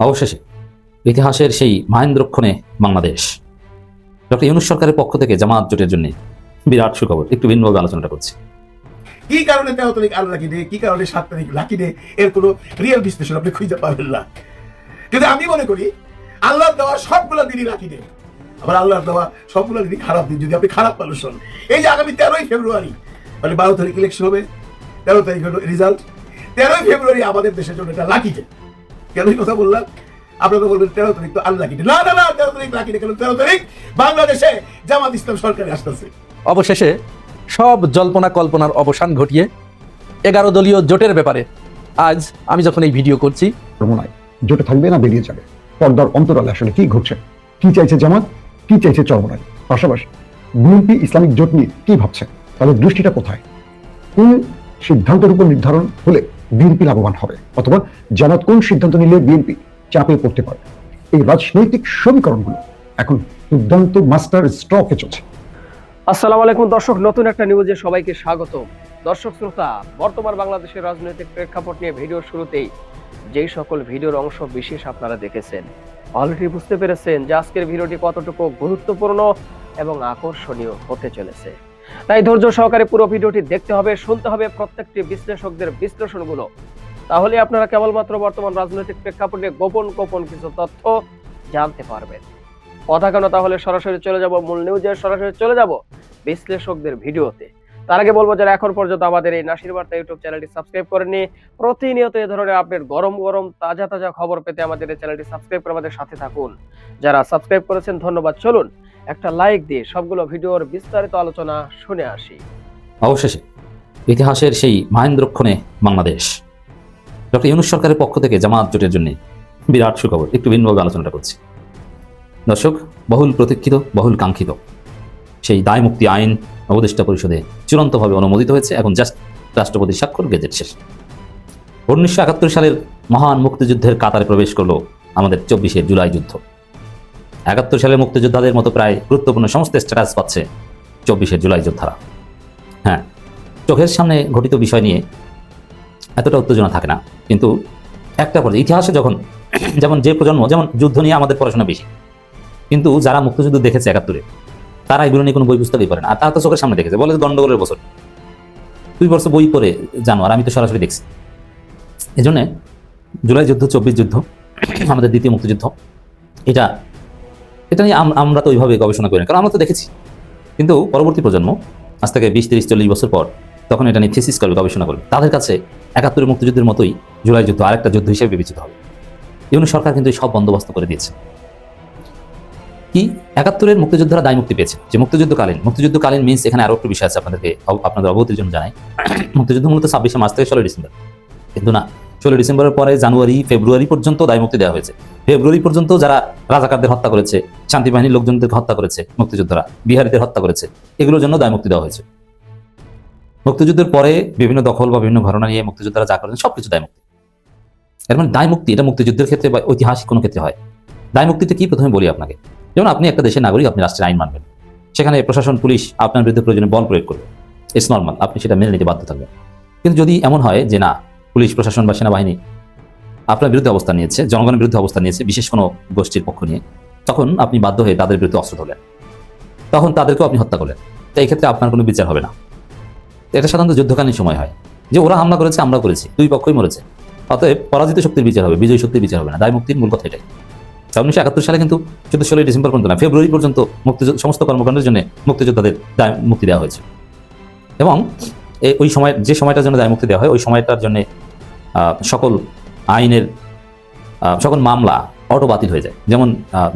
অবশেষে ইতিহাসের সেই মহেন্দ্রক্ষণে বাংলাদেশ ডক্টর ইউনূস সরকারের পক্ষ থেকে জামাত জোটের জন্য বিরাট সুখবর। একটু ভিন্নভাবে আলোচনাটা করছি। কি কারণে 13 তারিখ আল লাকি ডে, কি কারণে 7 তারিখ লাকি ডে, এর কোনো রিয়েল বিশ্লেষণ আপনি খুঁজে পাবেন না। কিন্তু আমি মনে করি আল্লাহর দেওয়া সবগুলো দিনই লাকি ডে, আবার আল্লাহর দেওয়া সবগুলো দিনই খারাপ দিন যদি আপনি খারাপ মানুষ হন। এই যে আগামী 13ই ফেব্রুয়ারি মানে 12 তারিখ ইলেকশন হবে, 13 তারিখ হলো রেজাল্ট, 13ই ফেব্রুয়ারি আমাদের দেশের জন্য এটা লাকি ডে। কেন এই কথা বললাম? আপনারা বলবেন 13 তারিখ তো আল লাকি ডে। না না না, 13 তারিখ লাকি ডে কেন? 13 তারিখ বাংলাদেশে জামাত ইসলাম সরকারে আসতেছে। অবশেষে সব জল্পনা কল্পনার অবসান ঘটিয়ে 11 দলীয় জোটের ব্যাপারে আজ আমি যখন এই ভিডিও করছি, নয় জোটে থাকবে না বেরিয়ে যাবে, পর্দার অন্তরালে আসলে কি ঘটছে, কি চাইছে জামাত, কি চাইছে চরমনাই, পাশাপাশি বিএনপি ইসলামিক জোট নিয়ে কি ভাবছে, তাদের দৃষ্টিটা কোথায়, কোন সিদ্ধান্তের উপর নির্ধারণ হলে বিএনপি লাভবান হবে, অথবা জামাত কোন সিদ্ধান্ত নিলে বিএনপি চাপে পড়তে পারে। এই রাজনৈতিক সমীকরণগুলো এখন দুর্দান্ত মাস্টার স্ট্রোকে চলছে। আসসালামু আলাইকুম দর্শক, নতুন একটা নিউজে সবাইকে স্বাগত। দর্শক শ্রোতা, বর্তমান বাংলাদেশের রাজনৈতিক প্রেক্ষাপট নিয়ে ভিডিওর শুরুতেই যেই সকল ভিডিওর অংশ বিশেষ আপনারা দেখেছেন, অলরেডি বুঝতে পেরেছেন যে আজকের ভিডিওটি কতটুকু গুরুত্বপূর্ণ এবং আকর্ষণীয় হতে চলেছে। তাই ধৈর্য সহকারে পুরো ভিডিওটি দেখতে হবে, শুনতে হবে প্রত্যেকটি বিশ্লেষকদের বিশ্লেষণগুলো। তাহলে আপনারা কেবলমাত্র বর্তমান রাজনৈতিক প্রেক্ষাপটে গোপন গোপন কিছু তথ্য জানতে পারবেন। কথা কেন, তাহলে সরাসরি চলে যাব মূল নিউজে, সরাসরি চলে যাব বিশ্লেষকদের ভিডিওতে। তার আগে বলবো, যারা এখন পর্যন্ত আমাদের এই নাসির বার্তা ইউটিউব চ্যানেলটি সাবস্ক্রাইব করেননি, প্রতিনিয়ত এই ধরনের আপডেট গরম গরম তাজা তাজা খবর পেতে আমাদের এই চ্যানেলটি সাবস্ক্রাইব করে আমাদের সাথে থাকুন। যারা সাবস্ক্রাইব করেছেন ধন্যবাদ। চলুন একটা লাইক দিয়ে সবগুলো ভিডিওর বিস্তারিত আলোচনা শুনে আসি। অবশেষে ইতিহাসের সেই মহেন্দ্রক্ষণে বাংলাদেশ ডক্টর ইউনূস সরকারের পক্ষ থেকে জামাত জোটের জন্য বিরাট সুখবর। একটু ভিন্নভাবে আলোচনাটা করছি। দর্শক, বহুল প্রতীক্ষিত, বহুল কাঙ্ক্ষিত সেই দায় মুক্তি আইন উপদেষ্টা পরিষদে চূড়ান্তভাবে অনুমোদিত হয়েছে। এখন জাস্ট রাষ্ট্রপতির স্বাক্ষর, গেজেট শেষ। 1971 সালের মহান মুক্তিযুদ্ধের কাতারে প্রবেশ করলো আমাদের 24শে জুলাই যুদ্ধ। 71 সালের মুক্তিযোদ্ধাদের মতো প্রায় গুরুত্বপূর্ণ সমস্ত স্ট্যাটাস পাচ্ছে 24শে জুলাই যোদ্ধারা। হ্যাঁ, চোখের সামনে ঘটিত বিষয় নিয়ে এতটা উত্তেজনা থাকে না, কিন্তু একটা পর্যায়ে ইতিহাসে যখন যেমন যে প্রজন্ম, যেমন যুদ্ধ নিয়ে আমাদের পড়াশোনা বেশি, কিন্তু যারা মুক্তিযুদ্ধ দেখেছে 71-এ, তারা এগুলো নিয়ে কোনো বই পুস্তকই পড়ে না। আর তারা তো চোখের সামনে দেখেছে, বলে গন্ডগোলের বছর, 2 বছর বই পড়ে জানো, আর আমি তো সরাসরি দেখছি। এই জন্যে জুলাই যুদ্ধ, 24 যুদ্ধ, আমাদের দ্বিতীয় মুক্তিযুদ্ধ, এটা নিয়ে আমরা তো ওইভাবে গবেষণা করি না, কারণ আমরা তো দেখেছি। কিন্তু পরবর্তী প্রজন্ম আজ থেকে 20, 30, 40 বছর পর তখন এটা নিয়ে থিসিস করবে, গবেষণা করবে। তাদের কাছে 71-এর মুক্তিযুদ্ধের মতোই জুলাই যুদ্ধ আরেকটা যুদ্ধ হিসেবে বিবেচিত হবে। ইউনূস সরকার কিন্তু সব বন্দোবস্ত করে দিয়েছে। কি 71-এর মুক্তিযোদ্ধারা দায় মুক্তি পেয়েছে, যে মুক্তিযুদ্ধকালীন মিনস, এখানে আরো একটু বিষয় আছে আপনাদের অবগতির জন্য জানাই। মুক্তিযুদ্ধ মূলত 26শে মার্চ থেকে 16 ডিসেম্বর, কিন্তু না, 16 ডিসেম্বরের পরে জানুয়ারি, ফেব্রুয়ারি পর্যন্ত দায় মুক্তি দেওয়া হয়েছে। ফেব্রুয়ারি পর্যন্ত যারা রাজাকারদের হত্যা করেছে, শান্তি বাহিনীর লোকজনদেরকে হত্যা করেছে মুক্তিযোদ্ধারা, বিহারীদের হত্যা করেছে, এগুলোর জন্য দায় মুক্তি দেওয়া হয়েছে। মুক্তিযুদ্ধের পরে বিভিন্ন দখল বা বিভিন্ন ঘটনা নিয়ে মুক্তিযোদ্ধারা যা করেছেন সবকিছু দায় মুক্তি। এর মানে দায় মুক্তি, এটা মুক্তিযুদ্ধের ক্ষেত্রে বা ঐতিহাসিক কোনো ক্ষেত্রে হয়। দায় মুক্তিটা কি প্রথমে বলি আপনাকে। যেমন আপনি একটা দেশের নাগরিক, আপনি রাষ্ট্রের আইন মানবেন, সেখানে প্রশাসন, পুলিশ আপনার বিরুদ্ধে প্রয়োজনে বল প্রয়োগ করবে, ইটস নর্মাল, আপনি সেটা মেনে নিতে বাধ্য থাকবেন। কিন্তু যদি এমন হয় যে না, পুলিশ প্রশাসন বা সেনাবাহিনী আপনার বিরুদ্ধে অবস্থান নিয়েছে, জনগণের বিরুদ্ধে অবস্থান নিয়েছে, বিশেষ কোনো গোষ্ঠীর পক্ষ নিয়ে, তখন আপনি বাধ্য হয়ে তাদের বিরুদ্ধে অস্ত্র ধরলেন, তখন তাদেরকেও আপনি হত্যা করলেন। তো এই ক্ষেত্রে আপনার কোনো বিচার হবে না। এটা সাধারণত যুদ্ধকালীন সময় হয়, যে ওরা হামলা করেছে, আমরা করেছি, 2 পক্ষই মরেছে, অতএব পরাজিত শক্তির বিচার হবে, বিজয়ী শক্তির বিচার হবে না। দায় মুক্তির মূল কথা এটাই। 1971 সালে কিন্তু শুধু 16 ডিসেম্বর পর্যন্ত না, ফেব্রুয়ারি পর্যন্ত সমস্ত কর্মকাণ্ডের জন্য মুক্তিযোদ্ধাদের দায় মুক্তি দেওয়া হয়েছে। এবং ওই সময়, যে সময়টার জন্য দায় মুক্তি দেওয়া হয়, ওই সময়টার জন্য সকল আইনের সকল মামলা অটো বাতিল হয়ে যায়। যেমন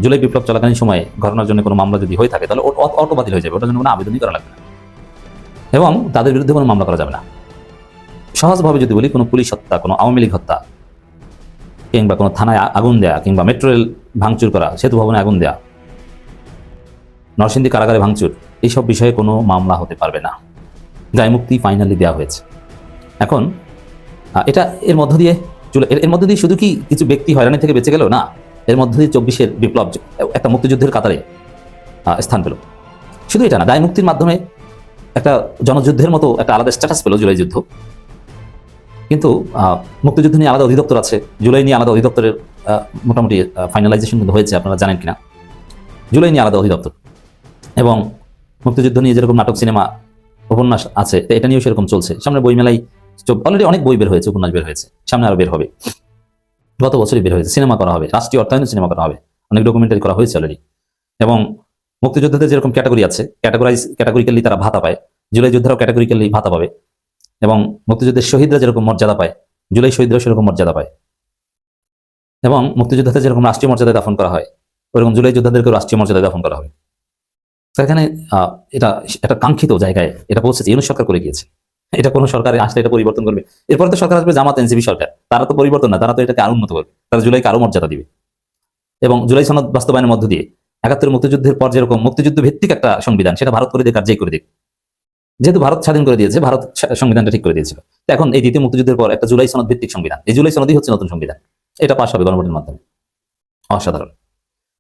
জুলাই বিপ্লব চলাকালীন সময়ে ঘটনার জন্য কোনো মামলা যদি হয়ে থাকে, তাহলে অটো বাতিল হয়ে যাবে, ওটার জন্য কোনো আবেদনই করা লাগবে না, এবং তাদের বিরুদ্ধে কোনো মামলা করা যাবে না। সহজভাবে যদি বলি, কোনো পুলিশ হত্যা, কোনো আওয়ামী লীগ হত্যা, কিংবা কোনো থানায় আগুন দেয়া, কিংবা মেট্রো রেল ভাঙচুর করা, সেতু ভবনে আগুন দেয়া, নরসিংদী কারাগারে ভাঙচুর, এইসব বিষয়ে কোনো মামলা হতে পারবে না। দায় মুক্তি ফাইনালি দেওয়া হয়েছে। এখন এটা এর মধ্য দিয়ে শুধু কি কিছু ব্যক্তি হয়রানি থেকে বেঁচে গেল না, এর মধ্য দিয়ে 24-এর বিপ্লব একটা মুক্তিযুদ্ধের কাতারে স্থান পেল। শুধু এটা না, দায় মুক্তির মাধ্যমে একটা জনযুদ্ধের মতো একটা আলাদা স্ট্যাটাস পেল জুলাই যুদ্ধ। কিন্তু মুক্তিযুদ্ধ নিয়ে আলাদা অধিদপ্তর আছে, জুলাই নিয়ে আলাদা অধিদপ্তরের মোটামুটি ফাইনালাইজেশন কিন্তু হয়েছে, আপনারা জানেন কিনা। জুলাই নিয়ে আলাদা অধিদপ্তর এবং মুক্তিযুদ্ধ নিয়ে যেরকম নাটক, সিনেমা, উপন্যাস আছে, তো এটা নিয়েও সেরকম চলছে। সামনে বইমেলায় অলরেডি অনেক বই বের হয়েছে, উপন্যাস বের হয়েছে, সামনে আরো বের হবে। গত বছরই বের হয়েছে, সিনেমা করা হবে, রাষ্ট্রীয় অর্থায়নে সিনেমা করা হবে, অনেক ডকুমেন্টারি করা হয়েছে অলরেডি। এবং মুক্তিযোদ্ধাদের যেরকম ক্যাটাগরি আছে, ক্যাটাগরিক্যালি তারা ভাতা পায়, জুলাই যোদ্ধারাও ক্যাটাগরিক্যালি ভাতা পাবে। এবং মুক্তিযুদ্ধের শহীদরা যেরকম মর্যাদা পায়, জুলাই শহীদরাও সেরকম মর্যাদা পায়। এবং মুক্তিযোদ্ধাদের যেরকম রাষ্ট্রীয় মর্যাদায় দাফন করা হয়, ওরকম জুলাই যোদ্ধাদেরকেও রাষ্ট্রীয় মর্যাদায় দাফন করা হবে। তো এখানে এটা একটা কাঙ্ক্ষিত জায়গায় এটা পৌঁছেছে, ইউনূস সরকার করে গিয়েছে। এটা কোনো সরকারে আসলে এটা পরিবর্তন করবে? এরপরে তো সরকার আসবে জামাত এনসিপি সরকার, তারা তো পরিবর্তন না, তারা তো এটাকে আরো উন্নত করবে, তারা জুলাইকে আরো মর্যাদা দিবে। এবং জুলাই সনদ বাস্তবায়নের মধ্য দিয়ে ৭১ মুক্তিযুদ্ধের পর যেরকম মুক্তিযুদ্ধ ভিত্তিক একটা সংবিধান, সেটা ভারত করে দিক আর যে করে দিক, যেহেতু ভারত স্বাধীন করে দিয়েছে, ভারত সংবিধানটা ঠিক করে দিয়েছিল। তো এখন এই দ্বিতীয় মুক্তিযুদ্ধের পর একটা জুলাই সনদ ভিত্তিক সংবিধান, এই জুলাই সনদই হচ্ছে নতুন সংবিধান, এটা পাশ হবে গণভোটের মাধ্যমে। অসাধারণ।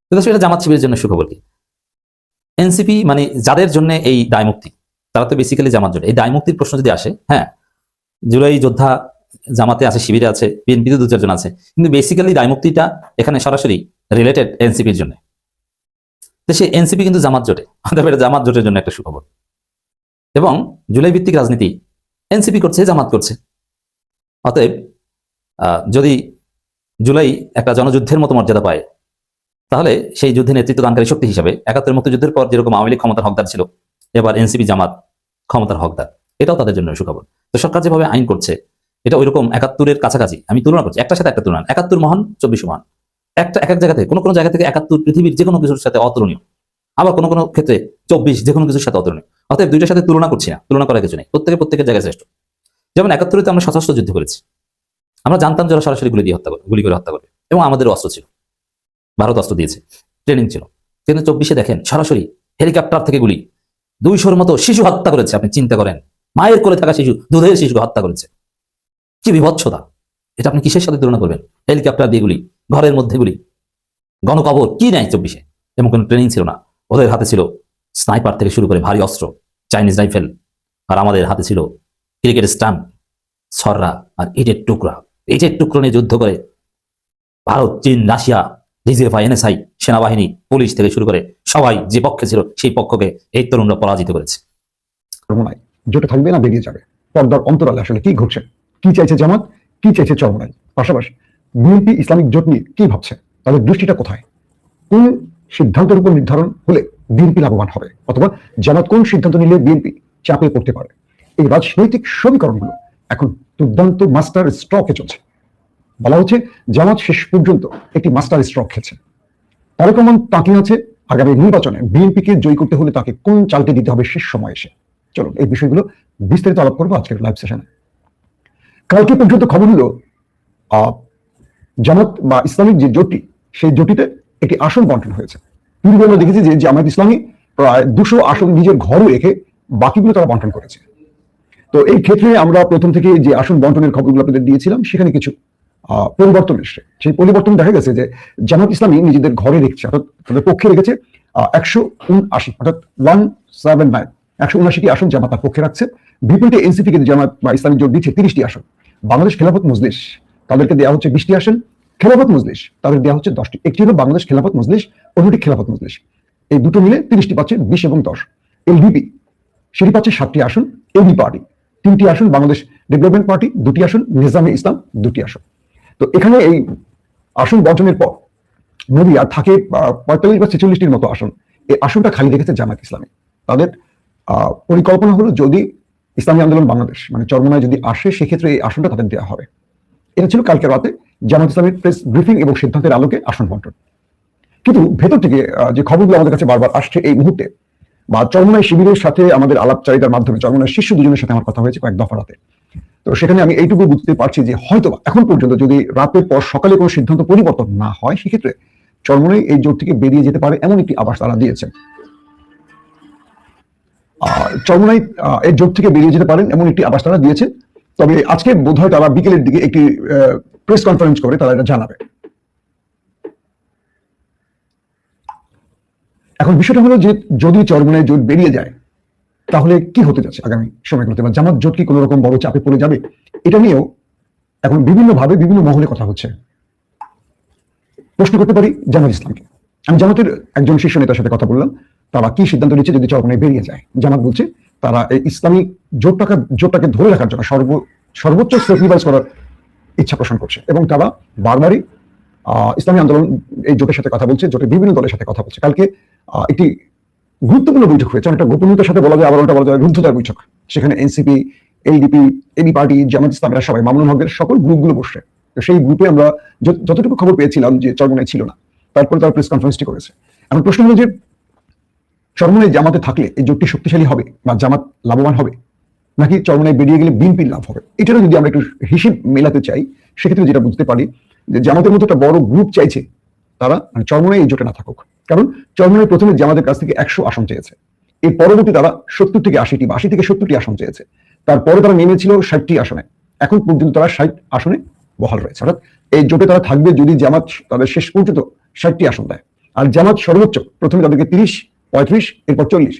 কিন্তু সেটা জামাত শিবিরের জন্য সুখবর কি? এনসিপি মানে যাদের জন্য এই দায় মুক্তি, তারা তো বেসিক্যালি জামাত জোট। এই দায় মুক্তির প্রশ্ন যদি আসে, হ্যাঁ জুলাই যোদ্ধা জামাতে আছে, শিবিরে আছে, বিএনপিতে ২-৪ জন আছে, কিন্তু বেসিক্যালি দায় মুক্তিটা এখানে সরাসরি রিলেটেড এনসিপির জন্য। তো সেই এনসিপি কিন্তু জামাত জোটে, অর্থাৎ এটা জামাত জোটের জন্য একটা সুখবর। এবং জুলাই ভিত্তিক রাজনীতি এনসিপি করছে, জামাত করছে। অতএব যদি জুলাই একটা জনযুদ্ধের মতো মর্যাদা পায়, তাহলে সেই যুদ্ধে নেতৃত্ব দানকারী শক্তি হিসাবে ৭১ মুক্তিযুদ্ধের পর যেরকম আওয়ামী লীগ ক্ষমতার হকদার ছিল, এবার এনসিপি জামাত ক্ষমতার হকদার, এটাও তাদের জন্য সুখবর। তো সরকার যেভাবে আইন করছে, এটা ওইরকম ৭১-এর কাছাকাছি। আমি তুলনা করছি, একটার সাথে একটা তুলনা, ৭১ মহান, ২৪ মহান। একটা এক এক জায়গা থেকে, কোনো জায়গা থেকে ৭১ পৃথিবীর যে কোনো কিছুর সাথে অতুলনীয়, আবার কোনো কোনো ক্ষেত্রে ২৪ যে কোনো কিছুর সাথে অতুলনীয়। অতএব দুইটার সাথে তুলনা করছি না, তুলনা করার কিছু নেই, প্রত্যেকের জায়গায় শ্রেষ্ঠ। যেমন ৭১-তে আমরা সশস্ত্র যুদ্ধ করেছি, আমরা জানতাম যারা সরাসরি গুলি করে হত্যা করবে, এবং আমাদের অস্ত্র ছিল, ভারত অস্ত্র দিয়েছে, ট্রেনিং ছিল। কিন্তু ২৪-এ দেখেন সরাসরি হেলিকপ্টার থেকে গুলি, ২০০-র মতো শিশু হত্যা করেছে। আপনি চিন্তা করেন, মায়ের কোলে থাকা শিশু, দুধের শিশুকে হত্যা করেছে, কি বিভৎসতা! এটা আপনি কিসের সাথে তুলনা করবেন? হেলিকপ্টার দিয়ে গুলি, ঘরের মধ্যে গুলি, গণকবর, কি নাই ২৪-এ? এমন কোনো ট্রেনিং ছিল না। ওদের হাতে ছিল স্নাইপার থেকে শুরু করে ভারী অস্ত্র, চাইনিজ রাইফেল, আর আমাদের হাতে ছিল ক্রিকেট স্টাম্প, ছররা আর ইটের টুকরা। ইটের টুকরো নিয়ে যুদ্ধ করে ভারত, চীন, রাশিয়া, ডিজিএফআই, এনএসআই, সেনাবাহিনী, পুলিশ থেকে শুরু করে সবাই যে পক্ষে ছিল, সেই পক্ষকে এই তরুণরা পরাজিত করেছে। চরমোনাই জোটে থাকবে না বেরিয়ে যাবে? পর্দার অন্তরালে আসলে কি ঘটছে? কি চাইছে জামাত, কি চাইছে চরমোনাই? পাশাপাশি বিএনপি ইসলামিক জোট নিয়ে কি ভাবছে? তাদের দৃষ্টিটা কোথায়? কোন সিদ্ধান্তের উপর নির্ধারণ হলে বিএনপি লাভবান হবে, অথবা জামাত কোন সিদ্ধান্ত নিলে বিএনপি চাপে পড়তে পারে? এই রাজনৈতিক সমীকরণগুলো এখন দুর্দান্ত মাস্টার স্ট্রোকে চলছে। বলা হচ্ছে জামাত শেষ পর্যন্ত একটি মাস্টার স্ট্রোক খেলছে। তারেক রহমান তাকিয়ে আছে আগামী নির্বাচনে বিএনপিকে জয়ী করতে হলে তাকে কোন চালটি দিতে হবে শেষ সময় এসে। চলুন এই বিষয়গুলো বিস্তারিত আলাপ করবো আজকের লাইভ সেশনে। কালকে পর্যন্ত খবর হলো জামাত বা ইসলামিক যে জোটটি, সেই জোটটিতে একটি আসন বন্টন হয়েছে। পূর্বে আমরা দেখেছি যে জামাত ইসলামী প্রায় ২০০ আসন নিজের ঘরে রেখে বাকিগুলো তারা বন্টন করেছে। তো এই ক্ষেত্রে আমরা প্রথম থেকে যে আসন বন্টনের খবরগুলো আপনাদের দিয়েছিলাম, সেখানে কিছু পরিবর্তন এসছে। সেই পরিবর্তন দেখা গেছে যে জামাত ইসলামী নিজেদের ঘরে রেখেছে, অর্থাৎ তাদের পক্ষে রেখেছে ১৭৯, অর্থাৎ 179, ১৭৯টি আসন জামাত তার পক্ষে রাখছে। বিপরীতে এনসিপি কে জামাত বা ইসলামিক জোট দিচ্ছে ৩০টি আসন। বাংলাদেশ খেলাফত মজলিস, তাদেরকে দেওয়া হচ্ছে 20টি আসন। খেলাফত মজলিস তাদের দেওয়া হচ্ছে 10টি। একটি হলো বাংলাদেশ খেলাফত মজলিস, অন্যটি খেলাফত মজলিস। এই দুটো মিলে 30টি পাচ্ছে, 20 এবং 10। এলডিপি সেটি পাচ্ছে 7টি আসন। এবি পার্টি 3টি আসন, বাংলাদেশ ডেভেলপমেন্ট পার্টি 2টি আসন, নিজামে ইসলাম 2টি আসন। তো এখানে এই আসন বন্টনের পর নবী আর থাকে 45 বা 46টির মতো আসন। এই আসনটা খালি রেখেছে জামাত ইসলামী। তাদের পরিকল্পনা হলো যদি ইসলামী আন্দোলন বাংলাদেশ মানে চরমোনাই যদি আসে, সেক্ষেত্রে এই আসনটা তাদের দেওয়া হবে। এটা ছিল কালকে রাতে জামাত ইসলামের প্রেস ব্রিফিং এবং সিদ্ধান্তের আলোকে আসন বন্টন। কিন্তু ভেতর থেকে যে খবরগুলো আমাদের কাছে বারবার আসছে এই মুহূর্তে, বা চরমোনাই শিবিরের সাথে আমাদের আলাপচারিতার মাধ্যমে চরমোনাই শীর্ষ দুজনের সাথে আমার কথা হয়েছে কয়েক দফা রাতে। তো সেখানে আমি এইটুকু বুঝতে পারছি যে হয়তো এখন পর্যন্ত যদি রাতের পর সকালে কোনো সিদ্ধান্ত পরিবর্তন না হয়, সেক্ষেত্রে চরমোনাই এই জোট থেকে বেরিয়ে যেতে পারে, এমন একটি আভাস তারা দিয়েছেন। চরমোনাই এই জোট থেকে বেরিয়ে যেতে পারেন এমন একটি আভাস তারা দিয়েছে। তবে আজকে বোধহয় তারা বিকেলের দিকে একটি প্রেস কনফারেন্স করে তারা এটা জানাবে। এখন বিষয়টা হলো যে যদি চরমোনাই জোট বেরিয়ে যায়, তাহলে কি হতে যাচ্ছে আগামী সময়গুলোতে, বা জামাত জোট কি কোনো রকম বড় চাপে পড়ে যাবে? এটা নিয়েও এখন বিভিন্নভাবে বিভিন্ন মহলে কথা হচ্ছে। প্রশ্ন করতে পারি জামাত ইসলামকে। আমি জামাতের একজন শীর্ষ নেতার সাথে কথা বললাম, তারা কি সিদ্ধান্ত নিচ্ছে যদি চরমনাই বেরিয়ে যায়। জামাত বলছে তারা এই ইসলামী জোটটাকে ধরে রাখার জন্য সর্বোচ্চ স্যাক্রিফাইস করার ইচ্ছা পোষণ করছে, এবং তারা বারবারই ইসলামী আন্দোলন এই জোটের সাথে কথা বলছে, জোটের বিভিন্ন দলের সাথে কথা বলছে। কালকে একটি গুরুত্বপূর্ণ বৈঠক হয়েছে, অনেকটা গোপনীয়তার সাথে বলা যায়, আবার ওটা বলা যায় রুদ্ধতার বৈঠক। সেখানে এনসিপি, এলডিপি, এবি পার্টি, জামাত ইসলামেরা সবাই, মামুনুল হকের সকল গ্রুপগুলো বসছে। তো সেই গ্রুপে আমরা যতটুকু খবর পেয়েছিলাম যে চরমনাই ছিল না, তারপরে তারা প্রেস কনফারেন্সটি করেছে। এখন প্রশ্ন হলো যে চরমনাই জামাতে থাকলে এই জোটটি শক্তিশালী হবে বা জামাত লাভবান হবে, নাকি চরমনাই বেরিয়ে গেলে বিএনপির লাভ হবে? এটারও যদি আমরা একটু হিসেব মেলাতে চাই, সেক্ষেত্রে যেটা বুঝতে পারি যে জামাতের মতো একটা বড় গ্রুপ চাইছে তারা মানে চরমনাই এই জোটে না থাকুক। কারণ চরমনাই প্রথমে জামাতের কাছ থেকে 100 আসন চেয়েছে, এর পরবর্তী তারা 70 থেকে 80টি বা 80 থেকে 70টি আসন চেয়েছে, তারপরে তারা নেমেছিল 60টি আসনে, এখন পর্যন্ত তারা 60 আসনে বহাল রয়েছে। অর্থাৎ এই জোটে তারা থাকবে যদি জামাত তাদের শেষ পর্যন্ত 60টি আসন দেয়। আর জামাত সর্বোচ্চ প্রথমে তাদেরকে 30, 35, এরপর 40।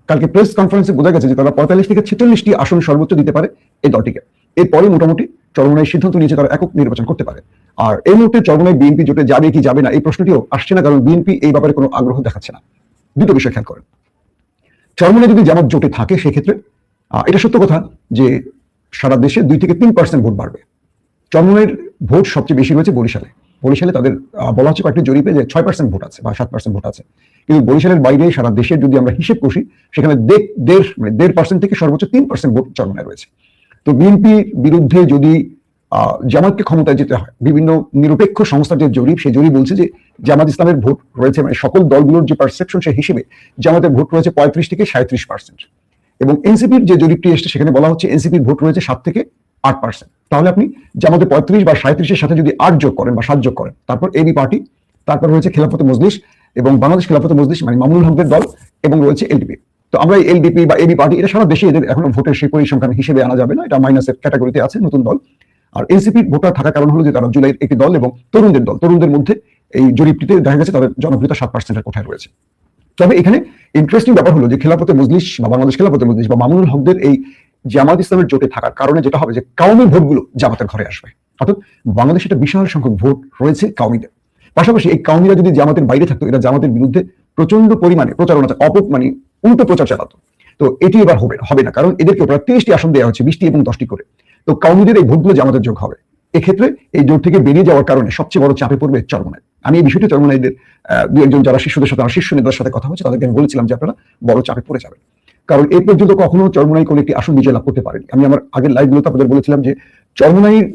কালকে প্রেস কনফারেন্সে বোঝা গেছে যে তারা 45 থেকে 46টি আসন সর্বোচ্চ দিতে পারে এই দলটিকে। এরপরে মোটামুটি চরমনাই সিদ্ধান্ত নিয়েছে তারা একক নির্বাচন করতে পারে। আর এই মুহূর্তে চরমনাই বিএনপি জোটে যাবে কি যাবে না এই প্রশ্নটিও আসছে না, কারণ বিএনপি এই ব্যাপারে কোনো আগ্রহ দেখাচ্ছে না। দুটো বিষয় খেয়াল করেন, চরমনাই যদি জামাত জোটে থাকে সেক্ষেত্রে এটা সত্য কথা যে সারা দেশে 2 থেকে 3% ভোট বাড়বে। চরমনাইয়ের ভোট সবচেয়ে বেশি রয়েছে বরিশালে। বরিশালে তাদের বলা হচ্ছে কয়েকটি জরিপে যে 6% ভোট আছে বা 7% ভোট আছে, কিন্তু বরিশালের বাইরে সারা দেশের যদি আমরা হিসেব কষি সেখানে 1.5% থেকে সর্বোচ্চ 3% ভোট চরমনায় রয়েছে। তো বিএনপির বিরুদ্ধে যদি জামাতকে ক্ষমতায় যেতে হয়, বিভিন্ন নিরপেক্ষ সংস্থার যে জরিপ, সেই জরিপ বলছে যে জামাত ইসলামের ভোট রয়েছে, মানে সকল দলগুলোর যে পারসেপশন সেই হিসেবে জামাতের ভোট রয়েছে 35 থেকে 37%। এবং এনসিপির যে জরিপটি এসেছে সেখানে বলা হচ্ছে এনসিপির ভোট রয়েছে 7 থেকে 8%। তাহলে আপনি জামাতে 35 বা 37-এর সাথে যদি 8 যোগ করেন বা 7 যোগ করেন, তারপর এবি পার্টি, তারপর রয়েছে খেলাফতে মজলিস এবং বাংলাদেশ খেলাফতে মজলিস মানে মামুনুল হকদের দল, এবং রয়েছে এলডিপি। তো আমরা এলডিপি বা এবি পার্টি এটা সারা দেশে এদের এখনো ভোটের সেই পরিসংখ্যান হিসেবে আনা যাবে না, এটা মাইনাসের ক্যাটাগরিতে আছে, নতুন দল। আর এনসিপির ভোটার থাকার কারণ হলো যে তারা জুলাইয়ের একটি দল এবং তরুণদের দল, তরুণদের মধ্যে এই জরিপটিতে দেখা গেছে তাদের জনপ্রিয়তা 7%-এর কোঠায় রয়েছে। তবে এখানে ইন্টারেস্টিং ব্যাপার হলো যে খেলাফতে মজলিস বা বাংলাদেশ খেলাফতে মজলিস বা মামুনুল হকদের এই জামাত ইসলামের জোটে থাকার কারণে যেটা হবে যে কাউমি ভোটগুলো জামাতের ঘরে আসবে। অর্থাৎ বাংলাদেশে একটা বিশাল সংখ্যক ভোট রয়েছে কাউমিদের। পাশাপাশি এই কাউমিরা যদি জামাতের বাইরে থাকতো, এরা জামাতের বিরুদ্ধে প্রচন্ড পরিমাণে প্রচারণা মানে উল্টো প্রচার চালাতো। তো এটি এবার হবে না, কারণ এদেরকে প্রায় 30টি আসন দেওয়া হচ্ছে, 20টি এবং 10টি করে। তো কাউমিদের এই ভোটগুলো জামাতের যোগ হবে। এক্ষেত্রে এই জোট থেকে বেরিয়ে যাওয়ার কারণে সবচেয়ে বড় চাপে পড়বে চরমনাই। আমি এই বিষয়টি চরমনাইদের 2-1 যারা শিশুদের সাথে, শীর্ষ নেতার সাথে কথা হচ্ছে, তাদেরকে আমি বলেছিলাম যে আপনারা বড় চাপে পড়ে যাবেন, কারণ এই পর্যন্ত কখনো চরমনাই কোনো একটি আসন বিজয় লাভ করতে পারেনি। আমি আমার আগের লাইভগুলোতে আপনাদের বলেছিলাম যে চরমনাইয়ের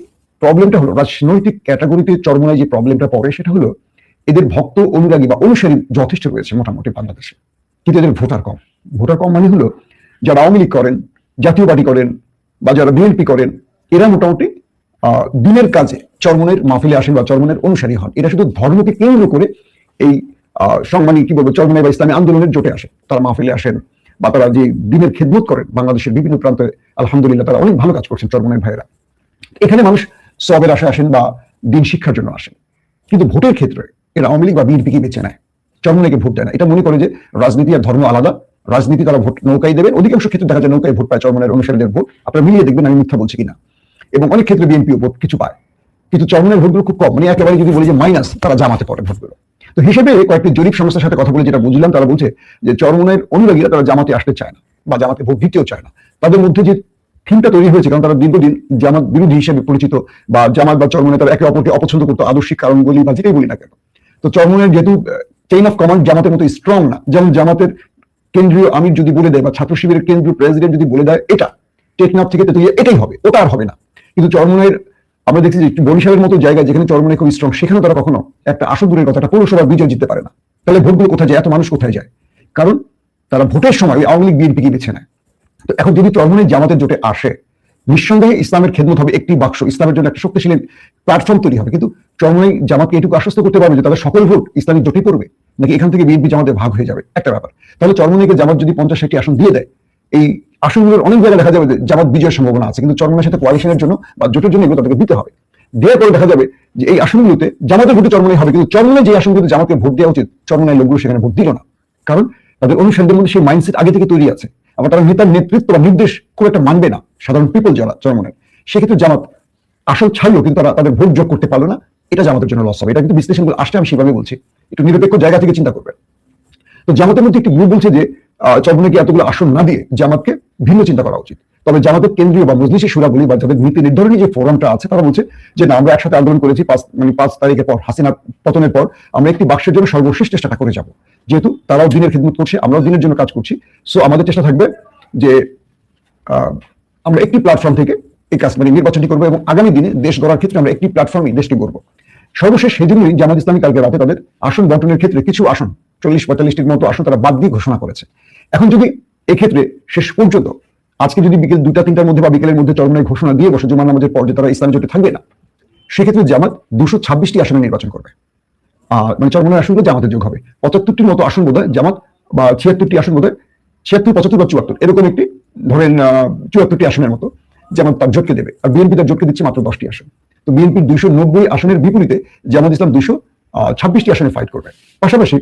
প্রবলেমটা হলো, রাজনৈতিক ক্যাটাগরিতে চরমনাই যে প্রবলেমটা পড়ে সেটা হলো এদের ভক্ত, অনুরাগী বা অনুসারী যথেষ্ট রয়েছে মোটামুটি বাংলাদেশে, কিন্তু এদের ভোটার কম। ভোটার কম মানে হলো যারা আওয়ামী লীগ করেন, জাতীয় পার্টি করেন বা যারা বিএনপি করেন, এরা মোটামুটি দিনের কাজে চরমনের মাহফিলে আসেন বা চরমনের অনুসারী হন। এরা শুধু ধর্মকে কেন্দ্র করে এই মানে কি বলবো চরমনাই বা ইসলামী আন্দোলনের জোটে আসে, তারা মাহফিলে আসেন বা তারা যে দিনের খেদমত করেন বাংলাদেশের বিভিন্ন প্রান্তে, আলহামদুলিল্লাহ তারা অনেক ভালো কাজ করছেন চরমনের ভাইয়েরা। এখানে মানুষ সবের আশায় আসেন বা দিন শিক্ষার জন্য আসেন, কিন্তু ভোটের ক্ষেত্রে এরা আওয়ামী লীগ বা বিএনপিকে বেছে নেয়, চরমনাইকে ভোট দেয় না। এটা মনে করে যে রাজনীতি আর ধর্ম আলাদা, রাজনীতি তারা ভোট নৌকায় দেবেন। অধিকাংশ ক্ষেত্রে দেখা যায় নৌকায় ভোট পায় চরমনের অনুসারীদের ভোট, আপনারা মিলিয়ে দেখবেন আমি মিথ্যা বলছি কিনা। এবং অনেক ক্ষেত্রে বিএনপিও ভোট কিছু পায়, কিন্তু চরমনের ভোটগুলো খুব কম, মানে একেবারে যদি বলি যে মাইনাস, তারা জামাতে পড়ে ভোটগুলো। তো হিসেবে কয়েকটি জরিপ সংস্থার সাথে কথা বলে যেটা বুঝলাম, তারা বলছে যে চরমনের অনুরাগীরা তারা জামাতে আসতে চায় না বা জামাতে ভোট দিতেও চায় না। তাদের মধ্যে যে থিমটা তৈরি হয়েছে, কারণ তারা দীর্ঘদিন জামাত বিরোধী হিসেবে পরিচিত বা জামাত বা চরমনে তারা একে অপরকে অপছন্দ করতো, আদর্শিক কারণ বলি বা যেটাই বলি না কেন। তো চরমনের যেহেতু চেইন অফ কমান্ড জামাতের মতো স্ট্রং না, যেমন জামাতের কেন্দ্রীয় আমির যদি বলে দেয় বা ছাত্র শিবিরের কেন্দ্রীয় প্রেসিডেন্ট যদি বলে দেয় এটা টেকনাফ থেকে তেতুলিয়া এটাই হবে, ওটা আর হবে না। কিন্তু চরমনের আমরা দেখছি যে বরিশালের মতো জায়গায় যেখানে চরমনাই খুব স্ট্রং, সেখানে তারা কখনো একটা আসন দূরের কথা, একটা পৌরসভার বিজয় জিততে পারে না। তাহলে ভোটগুলো কোথায় যায়, এত মানুষ কোথায় যায়? কারণ তারা ভোটের সময় আওয়ামী লীগ বিএনপিকে বেছে নেয়। তো এখন যদি চরমনাই জামাতের জোটে আসে, নিঃসন্দেহে ইসলামের খেদমত হবে, একটি বাক্স ইসলামের জন্য একটা শক্তিশালী প্ল্যাটফর্ম তৈরি হবে। কিন্তু চরমনাই জামাতকে এটুকু আশ্বস্ত করতে পারবে যে তাদের সকল ভোট ইসলামিক জোটে পড়বে, নাকি এখান থেকে বিএনপি জামাতের ভাগ হয়ে যাবে, একটা ব্যাপার। তাহলে চরমনাইকে জামাত যদি 50-60টি আসন দিয়ে দেয়, এই আসনগুলোর অনেক জায়গায় দেখা যাবে যে জামাত বিজয়ের সম্ভাবনা আছে, কিন্তু চরমনাইয়ের সাথে কোয়ালিশনের জন্য বা জোটের জন্য এগুলো তাদেরকে দিতে হবে। দেওয়ার পরে দেখা যাবে যে এই আসনগুলোতে জামাতের ভোটে চরমনাই হবে, কিন্তু চরমনাই যে আসনগুলোতে জামাতকে ভোট দেওয়া উচিত, চরমনাই লোকগুলো সেখানে ভোট দিল না, কারণ তাদের অনুসারীদের মধ্যে সেই মাইন্ডসেট আগে থেকে তৈরি আছে। আবার তারা নেতার নেতৃত্ব বা নির্দেশ খুব একটা মানবে না সাধারণ পিপল যারা চরমনাই। সেক্ষেত্রে জামাত আসন ছাড়লো, কিন্তু তারা তাদের ভোট যোগ করতে পারলো না। এটা জামাতের জন্য লস হবে। এটা কিন্তু বিশ্লেষণগুলো আসলে আমি সেভাবে বলছি, একটু নিরপেক্ষ জায়গা থেকে চিন্তা করবেন। তো জামাতের মধ্যে একটি গ্রুপ বলছে যে চরমনাইকে এতগুলো আসন না দিয়ে জামাতকে ভিন্ন চিন্তা করা উচিত। তবে জামাতের কেন্দ্রীয় বা মজলিসে শুরা বলি বা যাদের নীতি নির্ধারণী যে ফোরামটা আছে তারা বলছে যে না, আমরা একসাথে আন্দোলন করেছি 5 তারিখের পর, হাসিনা পতনের পর আমরা একটি বাক্সের জন্য সর্বশেষ চেষ্টাটা করে যাব। যেহেতু তারাও দিনের খেদমত করছে, আমরাও দিনের জন্য কাজ করছি, সো আমাদের চেষ্টা থাকবে যে আমরা একটি প্ল্যাটফর্ম থেকে এই কাজ নির্বাচনটি করবো এবং আগামী দিনে দেশ গড়ার ক্ষেত্রে আমরা একটি প্ল্যাটফর্মে দেশটি গড়বো। সর্বশেষ সেজন্যই জামাত ইসলামী কালকে রাতে তাদের আসন বন্টনের ক্ষেত্রে কিছু আসন 40-45টির মতো আসন তারা বাদ দিয়ে ঘোষণা করেছে। এখন যদি এক্ষেত্রে শেষ পর্যন্ত আজকে যদি বিকেল 2-3টার মধ্যে বা বিকেলের মধ্যে চরমনাই ঘোষণা দিয়ে বসে জুমার নামাজের পর যে তারা ইসলামী জোটে থাকবে না, সেক্ষেত্রে জামাত 226টি আসনে নির্বাচন করবে। চরমনাই আসনগুলো জামাতের যোগ হবে। 75টির মতো আসন বোধ হয় জামাত, বা 76টি আসন বোধ হয়, 76, 75 বা 74 এরকম একটি, ধরেন 74টি আসনের মতো জামাত তার জোটকে দেবে। আর বিএনপি তার জোটকে দিচ্ছে মাত্র 10টি আসন। তো বিএনপির 290 আসনের বিপরীতে জামাত ইসলাম 226টি আসনে ফাইট করবে। পাশাপাশি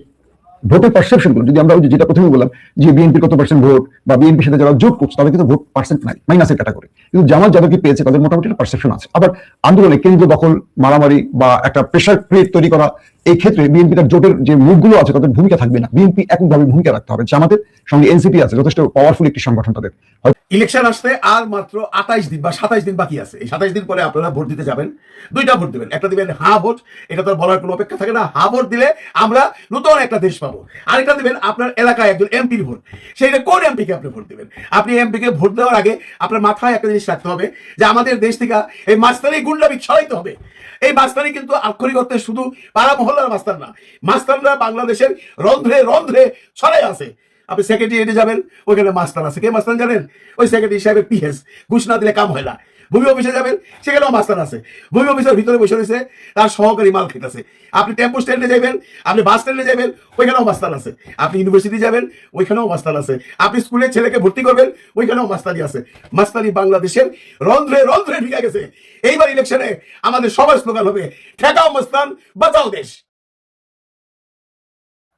ভোটের পারসেপশন গুলো যদি আমরা যেটা প্রথমে বললাম যে বিএনপির কত পার্সেন্ট ভোট বা বিএনপির সাথে যারা জোট করছে তাদের কিন্তু ভোট পার্সেন্ট নাই, মাইনাসের ক্যাটাগরি, কিন্তু জামাত যাদেরকে পেয়েছে তাদের মোটামুটি একটা পারসেপশন আছে। আবার আন্দোলনে কেন্দ্র দখল, মারামারি বা একটা প্রেশার ক্রিয়েট তৈরি করা, এই ক্ষেত্রে বিএনপি তার জোটের যে মুখগুলো আছে তাদের ভূমিকা থাকবে না, বিএনপি এককভাবে ভূমিকা রাখতে হবে। জামাতের সঙ্গে এনসিপি আছে, যথেষ্ট পাওয়ারফুল একটি সংগঠন তাদের। ইলেকশন আসতে আর মাত্র 28 দিন বা 27 দিন বাকি আছে। এই 27 দিন পরে আপনারা ভোট দিতে যাবেন। 2টা ভোট দিবেন, একটা দিবেন হা ভোট, এটা তো বলার কোনো অপেক্ষা থাকে না। হা ভোট দিলে আমরা নতুন একটা দেশ পাবো। আরেকটা দিবেন আপনার এলাকায় একজন এমপির ভোট, সেইটা কোন এমপিকে আপনি ভোট দিবেন। আপনি এমপিকে ভোট দেওয়ার আগে আপনার মাথায় একটা জিনিস রাখতে হবে যে আমাদের দেশ থেকে এই মাস্তানি গুন্ডামি ছড়াইতে হবে। এই মাস্তানি কিন্তু আক্ষরিক অর্থে শুধু পাড়া মহল্লার মাস্তান না, মাস্তানরা বাংলাদেশের রন্ধ্রে রন্ধ্রে ছড়াই আছে। আপনি সেক্রেটারিয়েটে যাবেন, ওইখানে মাস্তান আছে। কে মাস্তান জানেন? ওই সেক্রেটারি সাহেবের পিএস, ঘুষ না দিলে কাম হয় না। ভূমি অফিসে যাবেন, সেখানেও মাস্তান আছে। ভূমি অফিসের ভিতরে বসে রয়েছে, তার সহকারী মাল খেতেছে। আপনি টেম্পো স্ট্যান্ডে যাবেন, আপনি বাস স্ট্যান্ডে যাবেন, ওইখানেও মাস্তান আছে। আপনি ইউনিভার্সিটি যাবেন, ওইখানেও মাস্তান আছে। আপনি স্কুলে ছেলেকে ভর্তি করবেন, ওইখানেও মাস্তানি আছে। মাস্তানি বাংলাদেশের রন্ধ্রে রন্ধ্রে ঢুকে গেছে। এইবার ইলেকশনে আমাদের সবার স্লোগান হবে ঠেকাও মাস্তান, বাঁচাও দেশ।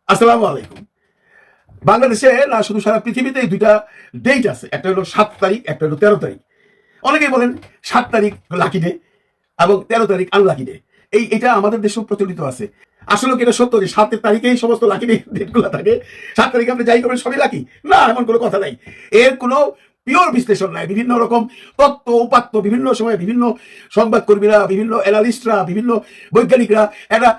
আসসালামু আলাইকুম। বাংলাদেশে না শুধু সারা পৃথিবীতে 2টা ডেট আছে, একটা হলো 7 তারিখ, একটা হলো 13 তারিখ। অনেকেই বলেন 7 তারিখ লাকি ডে এবং 13 তারিখ আনলাকি ডে। এটা আমাদের দেশেও প্রচলিত আছে। আসলে কি এটা সত্য যে 7 তারিখেই সমস্ত লাকি ডেটগুলো থাকে? 7 তারিখে আপনি যাই করবেন সবই লাকি? না, এমন কোনো কথা নাই। এর কোনো পিওর বিশ্লেষণ নাই। বিভিন্ন রকম তত্ত্ব উপাত্ত, বিভিন্ন সময় বিভিন্ন সংবাদকর্মীরা, বিভিন্ন অ্যানালিস্টরা, বিভিন্ন বৈজ্ঞানিকরা একটা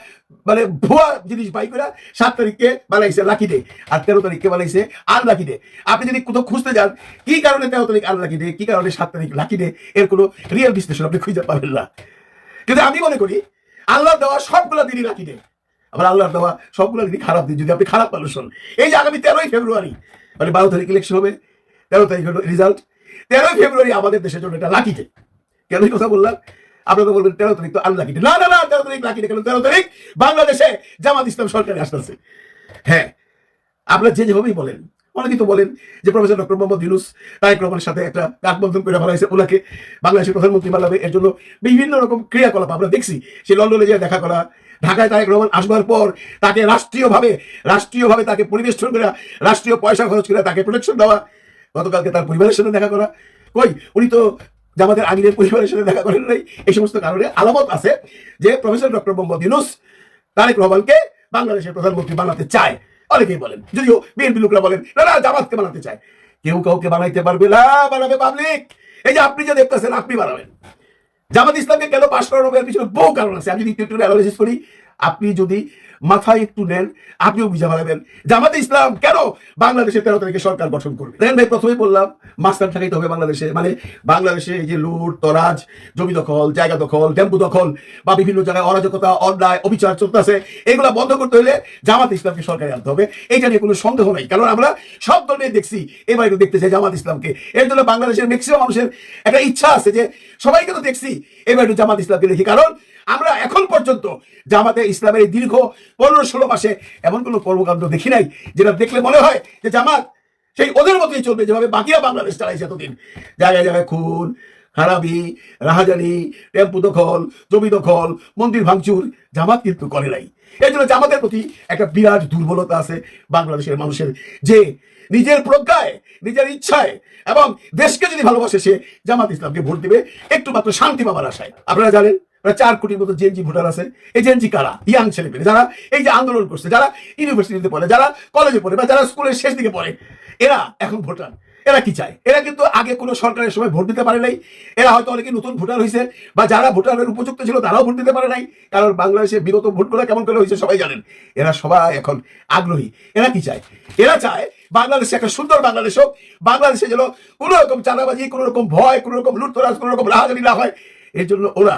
মানে ভুয়া জিনিস বাই করে 7 তারিখকে বানাইছে লাকি ডে আর 13 তারিখকে বানাইছে আনলাকি ডে। আপনি যদি কোথাও খুঁজতে যান কি কারণে 13 তারিখ আনলাকি ডে, কি কারণে 7 তারিখ লাকি ডে, এর কোনো রিয়েল বিশ্লেষণ আপনি খুঁজে পাবেন না। কিন্তু আমি মনে করি আল্লাহর দেওয়া সবগুলো দিনই লাকি ডে। আবার আল্লাহর দেওয়া সবগুলো দিনই খারাপ দিন যদি আপনি খারাপ মানুষ হন। এই যে আগামী 13ই ফেব্রুয়ারি মানে 12 তারিখ ইলেকশন হবে, 13 তারিখ হলো রেজাল্ট। 13ই ফেব্রুয়ারি আমাদের দেশের জন্য এটা লাকি ডে। কেন এই কথা বললাম? আপনারা তো বলবেন 13 তারিখ তো আনলাকি ডে। না না না, 13 তারিখ লাকি ডে। কেন? 13 তারিখ বাংলাদেশে জামাত ইসলাম সরকারে আসতেছে। হ্যাঁ, আপনারা যেভাবেই বলেন, অনেকেই তো বলেন যে প্রফেসর ডক্টর মোহাম্মদ ইউনূস তারেক রহমানের সাথে একটা গাঠবন্ধন করে ফেলাইছে, ওনাকে বাংলাদেশের প্রধানমন্ত্রী বানাবে। এর জন্য বিভিন্ন রকম ক্রিয়াকলাপ আমরা দেখছি। সে লন্ডনে গিয়ে দেখা করা, ঢাকায় তারেক রহমান আসবার পর তাকে রাষ্ট্রীয়ভাবে তাকে পরিবেশন করে, রাষ্ট্রীয় পয়সা খরচ করে তাকে প্রোটেকশন দেওয়া, গতকালকে তার পরিবারের সাথে দেখা করা। কই, উনি তো জামাতের আমিরের পরিবারের সাথে দেখা করেন নাই। এই সমস্ত কারণে আলামত আছে যে প্রফেসর ডক্টর মোহাম্মদ ইউনূস তারেক রহমানকে বাংলাদেশের প্রধানমন্ত্রী বানাতে চায়। অনেকেই বলেন, যদিও বিএনপি লোকরা বলেন না না জামাতকে বানাতে চায়। কেউ কাউকে বানাইতে পারবে না, বানাবে পাবলিক। এই যে আপনি যে দেখতেছেন, আপনি বানাবেন। জামাত ইসলামকে কেন পাশ করানো এর পিছনে বহু কারণ আছে। আমি যদি একটু অ্যানালাইসিস করি, আপনি যদি মাথায় একটু নেন, আপনিও বুঝে পারবেন জামাতে ইসলাম কেন বাংলাদেশে 13 তারিখে সরকার গঠন করবে। দেখেন ভাই, প্রথমেই বললাম মাস্টার ঠেকাইতে হবে বাংলাদেশে। মানে বাংলাদেশে এই যে লুট তরাজ, জমি দখল, জায়গা দখল, টেম্পু দখল বা বিভিন্ন জায়গায় অরাজকতা, অন্যায়, অবিচার চলতেছে, এগুলো বন্ধ করতে হলে জামাত ইসলামকে সরকারে আনতে হবে। এইটা নিয়ে কোনো সন্দেহ নেই, কারণ আমরা সব দল নিয়ে দেখছি, এবার একটু দেখতে চাই জামাত ইসলামকে। এর জন্য বাংলাদেশের ম্যাক্সিমাম মানুষের একটা ইচ্ছা আছে যে সবাইকে তো দেখছি, এবার একটু জামাত ইসলামকে দেখি। কারণ আমরা এখন পর্যন্ত জামাতে ইসলামের এই দীর্ঘ 15-16 মাসে এমন কোনো কর্মকাণ্ড দেখি নাই যেটা দেখলে মনে হয় যে জামাত সেই ওদের মতোই চলবে যেভাবে বাকিরা বাংলাদেশ চালাইছে এতদিন। জায়গায় জায়গায় খুন খারাপি, রাহাজানি, টেম্পু দখল, জমি দখল, মন্দির ভাঙচুর জামাত কিন্তু করে নাই। এই জন্য জামাতের প্রতি একটা বিরাট দুর্বলতা আছে বাংলাদেশের মানুষের, যে নিজের প্রজ্ঞায়, নিজের ইচ্ছায় এবং দেশকে যদি ভালোবাসে সে জামাত ইসলামকে ভোট দিবে একটু মাত্র শান্তি পাবার আশায়। আপনারা জানেন প্রায় 4 কোটির মতো জেনজি ভোটার আছে। এই জেনজি কারা? ইয়াং ছেলেপেলে যারা এই যে আন্দোলন করছে, যারা ইউনিভার্সিটিতে পড়ে, যারা কলেজে পড়ে, বা যারা স্কুলের শেষ দিকে পড়ে, এরা এখন ভোটার। এরা কি চায়? এরা কিন্তু আগে কোনো সরকারের সময় ভোট দিতে পারে নাই। এরা হয়তো অনেকে নতুন ভোটার হয়েছে, বা যারা ভোটারের উপযুক্ত ছিল তারাও ভোট দিতে পারে নাই, কারণ বাংলাদেশে বিগত ভোটগুলো কেমন করে হয়েছে সবাই জানেন। এরা সবাই এখন আগ্রহী। এরা কি চায়? এরা চায় বাংলাদেশে একটা সুন্দর বাংলাদেশ হোক, বাংলাদেশে যেন কোনো রকম চাঁদাবাজি, কোনো রকম ভয়, কোনো রকম লুটতরাজ, কোনো রকম রাহাজানি না হয়। এর জন্য ওরা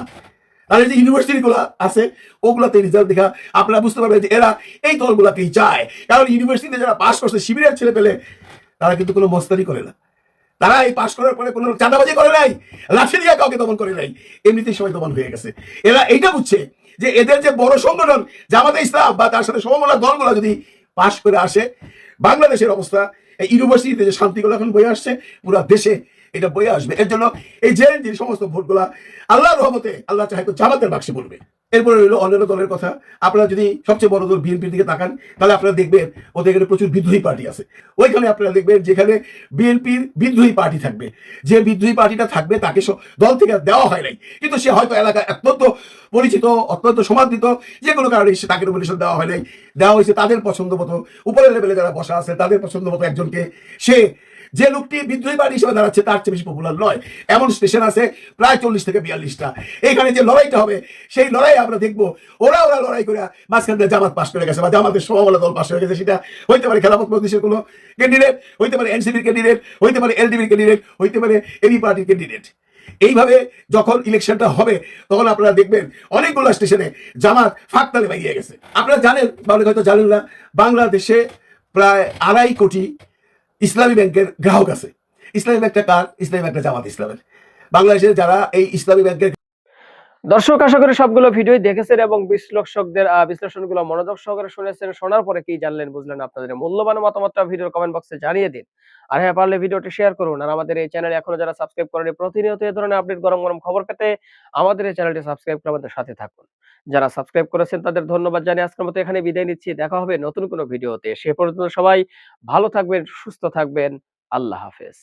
আর এই যে ইউনিভার্সিটি গুলা আছে ওগুলাতে রেজাল্ট দেখা আপনারা বুঝতে পারবেন যে এরা এই দলগুলাকেই চায়। কারণ ইউনিভার্সিটিতে যারা পাস করছে, শিবিরের ছেলে পেলে, তারা কিন্তু কোনো মস্তানি করে না। তারা এই পাস করার পরে কোনো চাঁদাবাজি করে নাই, লাঠি দিয়ে কাউকে দমন করে নাই, এমনিতেই সবাই দমন হয়ে গেছে। এরা এইটা বুঝছে যে এদের যে বড় সংগঠন জামাতে ইসলাম বা তার সাথে সমমনা দলগুলো যদি পাস করে আসে, বাংলাদেশের অবস্থা, এই ইউনিভার্সিটিতে যে শান্তিগুলো এখন বয়ে আসছে, পুরো দেশে এটা বয়ে আসবে। এর জন্য এই যে সমস্ত ভোটগুলা আল্লাহর রহমতে আল্লাহ চাহে তো জামাতের বাক্সে পড়বে। এরপরে রইল অন্যান্য দলের কথা। আপনারা যদি সবচেয়ে বড় দল বিএনপির দিকে তাকান, তাহলে আপনারা দেখবেন ওদের এখানে প্রচুর বিদ্রোহী পার্টি আছে। ওইখানে আপনারা দেখবেন যেখানে বিএনপির বিদ্রোহী পার্টি থাকবে, যে বিদ্রোহী পার্টিটা থাকবে তাকে দল থেকে দেওয়া হয় নাই, কিন্তু সে হয়তো এলাকায় অত্যন্ত পরিচিত, অত্যন্ত সমাদৃত, যে কোনো কারণে সে তাকে নমিনেশন দেওয়া হয় নাই। দেওয়া হয়েছে তাদের পছন্দ মতো, উপরের লেভেলে যারা বসা আছে তাদের পছন্দ মতো একজনকে। সে যে লোকটি বিদ্রোহী পার্টি হিসেবে দাঁড়াচ্ছে তার চেয়ে বেশি পপুলার নয়। এমন স্টেশন আছে প্রায় 40 থেকে 42টা। এখানে যে লড়াইটা হবে, সেই লড়াই আমরা দেখবো। ওরা লড়াই করে মাঝখান দিয়ে জামাত পাশ করে গেছে, বা জামাতের সমমনা দল পাশ হয়ে গেছে। সেটা হইতে পারে খেলাফত মজলিসের কোনো ক্যান্ডিডেট, হইতে পারে এনসিপির ক্যান্ডিডেট, হইতে পারে এলডিপির ক্যান্ডিডেট, হইতে পারে এবি পার্টির ক্যান্ডিডেট। এইভাবে যখন ইলেকশনটা হবে, তখন আপনারা দেখবেন অনেকগুলো স্টেশনে জামাত ফাঁকতালে বেরিয়ে গেছে। আপনারা জানেন বা অনেক হয়তো জানেন না, বাংলাদেশে প্রায় 2.5 কোটি ইসলামী ব্যাংকের গ্রাহক আছে। ইসলামী ব্যাংকটা কার? ইসলামী ব্যাংকটা জামাত ইসলামের। বাংলাদেশের যারা এই ইসলামী ব্যাংকের দর্শক, আশা করি সবগুলো ভিডিও দেখেছেন এবং বিশ্লেষকদের বিশ্লেষণগুলো মনোযোগ সহকারে শুনেছেন। শোনার পরে কি জানলেন, বুঝলেন? আপনাদের মূল্যবান মতামতটা ভিডিওর কমেন্ট বক্সে জানিয়ে দিন। আর হ্যাঁ, পারলে ভিডিওটি শেয়ার করুন। আর আমাদের এই চ্যানেলে এখনো যারা সাবস্ক্রাইব করেনি, প্রতিনিয়ত এই ধরনের আপডেট, গরম গরম খবর পেতে আমাদের এই চ্যানেলটি সাবস্ক্রাইব করে আমাদের সাথে থাকুন। যারা সাবস্ক্রাইব করেছেন তাদের ধন্যবাদ জানিয়ে আজকের মতো এখানে বিদায় নিচ্ছি। দেখা হবে নতুন কোনো ভিডিওতে। সে পর্যন্ত সবাই ভালো থাকবেন, সুস্থ থাকবেন। আল্লাহ হাফেজ।